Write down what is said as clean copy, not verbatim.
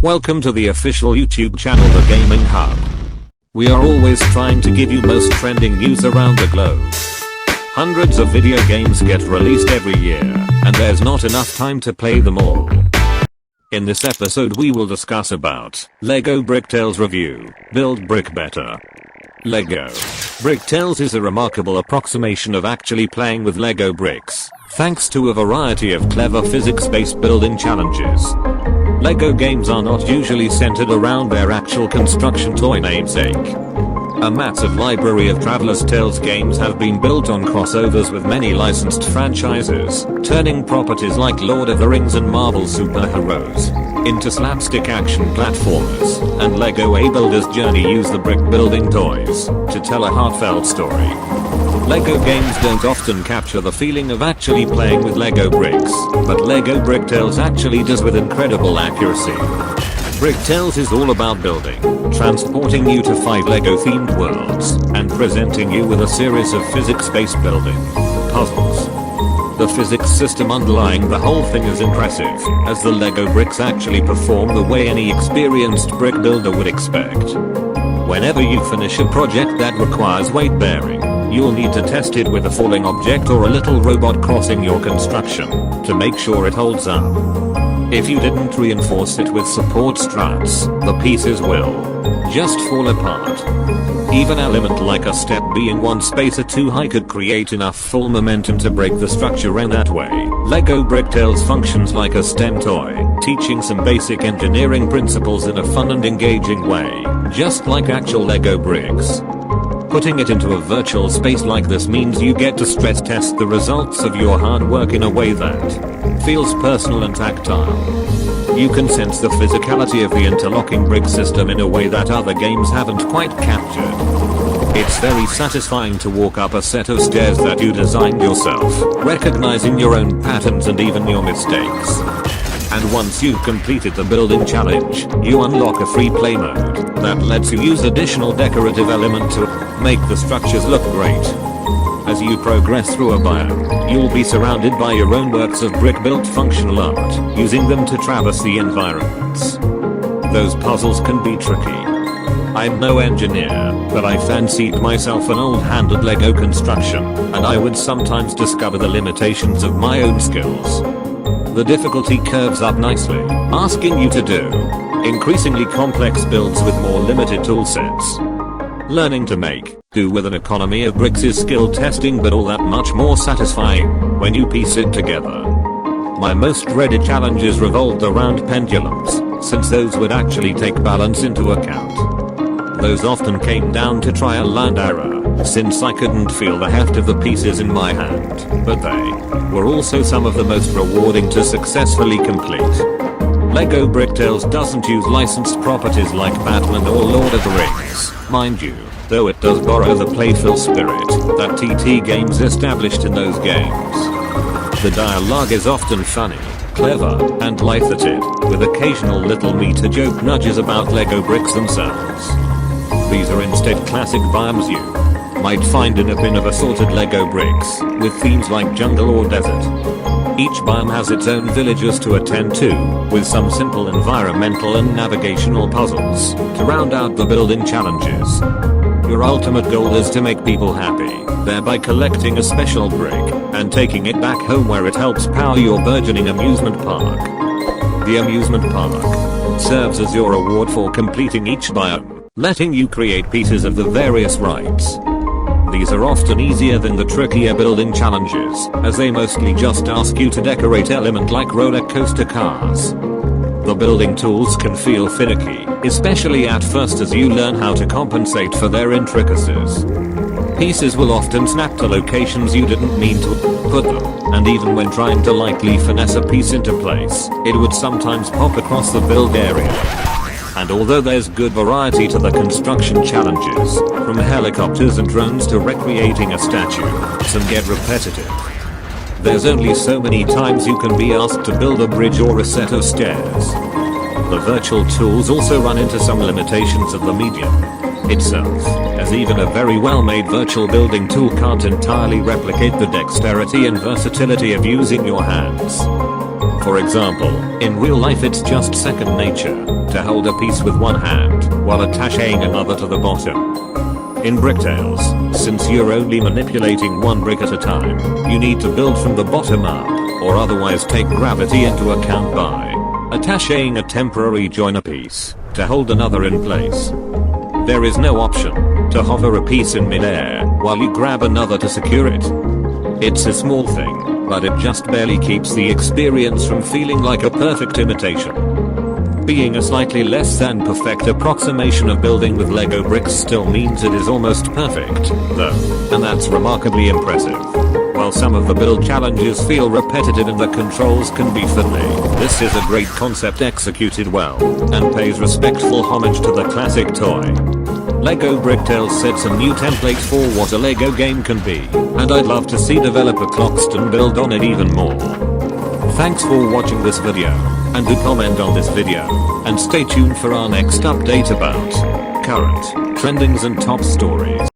Welcome to the official YouTube channel, The Gaming Hub. We are always trying to give you most trending news around the globe. Hundreds of video games get released every year, and there's not enough time to play them all. In this episode we will discuss about LEGO Bricktales review, build brick better. LEGO Bricktales is a remarkable approximation of actually playing with LEGO bricks, thanks to a variety of clever physics-based building challenges. LEGO games are not usually centered around their actual construction toy namesake. A massive library of Traveler's Tales games have been built on crossovers with many licensed franchises, turning properties like Lord of the Rings and Marvel superheroes into slapstick action platformers, and LEGO A Builder's Journey use the brick building toys to tell a heartfelt story. LEGO games don't often capture the feeling of actually playing with LEGO bricks, but LEGO Bricktales actually does with incredible accuracy. Bricktales is all about building, transporting you to 5 LEGO themed worlds, and presenting you with a series of physics-based building puzzles. The physics system underlying the whole thing is impressive, as the LEGO bricks actually perform the way any experienced brick builder would expect. Whenever you finish a project that requires weight bearing, you'll need to test it with a falling object or a little robot crossing your construction to make sure it holds up. If you didn't reinforce it with support struts, the pieces will just fall apart. Even an element like a step being one space or too high could create enough full momentum to break the structure, and that way, LEGO Bricktales functions like a STEM toy, teaching some basic engineering principles in a fun and engaging way, just like actual LEGO bricks. Putting it into a virtual space like this means you get to stress test the results of your hard work in a way that feels personal and tactile. You can sense the physicality of the interlocking brick system in a way that other games haven't quite captured. It's very satisfying to walk up a set of stairs that you designed yourself, recognizing your own patterns and even your mistakes. And once you've completed the building challenge, you unlock a free play mode that lets you use additional decorative elements to make the structures look great. As you progress through a biome, you'll be surrounded by your own works of brick-built functional art, using them to traverse the environments. Those puzzles can be tricky. I'm no engineer, but I fancied myself an old-handed LEGO construction, and I would sometimes discover the limitations of my own skills. The difficulty curves up nicely, asking you to do increasingly complex builds with more limited toolsets. Learning to make do with an economy of bricks is skill testing, but all that much more satisfying when you piece it together. My most dreaded challenges revolved around pendulums, since those would actually take balance into account. Those often came down to trial and error, since I couldn't feel the heft of the pieces in my hand, but they were also some of the most rewarding to successfully complete. LEGO Bricktales doesn't use licensed properties like Batman or Lord of the Rings, mind you, though it does borrow the playful spirit that TT Games established in those games. The dialogue is often funny, clever, and lighthearted, with occasional little meta joke nudges about LEGO bricks themselves. These are instead classic biomes you might find in a bin of assorted LEGO bricks, with themes like jungle or desert. Each biome has its own villagers to attend to, with some simple environmental and navigational puzzles to round out the building challenges. Your ultimate goal is to make people happy, thereby collecting a special brick and taking it back home where it helps power your burgeoning amusement park. The amusement park serves as your reward for completing each biome, letting you create pieces of the various rides. These are often easier than the trickier building challenges, as they mostly just ask you to decorate elements like roller coaster cars. The building tools can feel finicky, especially at first as you learn how to compensate for their intricacies. Pieces will often snap to locations you didn't mean to put them, and even when trying to lightly finesse a piece into place, it would sometimes pop across the build area. And although there's good variety to the construction challenges, from helicopters and drones to recreating a statue, some get repetitive. There's only so many times you can be asked to build a bridge or a set of stairs. The virtual tools also run into some limitations of the medium itself, as even a very well-made virtual building tool can't entirely replicate the dexterity and versatility of using your hands. For example, in real life it's just second nature to hold a piece with one hand while attaching another to the bottom. In Bricktales, since you're only manipulating one brick at a time, you need to build from the bottom up, or otherwise take gravity into account by attaching a temporary joiner piece to hold another in place. There is no option to hover a piece in midair while you grab another to secure it. It's a small thing, but it just barely keeps the experience from feeling like a perfect imitation. Being a slightly less than perfect approximation of building with Lego bricks still means it is almost perfect, though, and that's remarkably impressive. While some of the build challenges feel repetitive and the controls can be fiddly, this is a great concept executed well, and pays respectful homage to the classic toy. Lego Bricktales sets a new template for what a Lego game can be, and I'd love to see developer Cloxton build on it even more. Thanks for watching this video, and do comment on this video, and stay tuned for our next update about current trendings and top stories.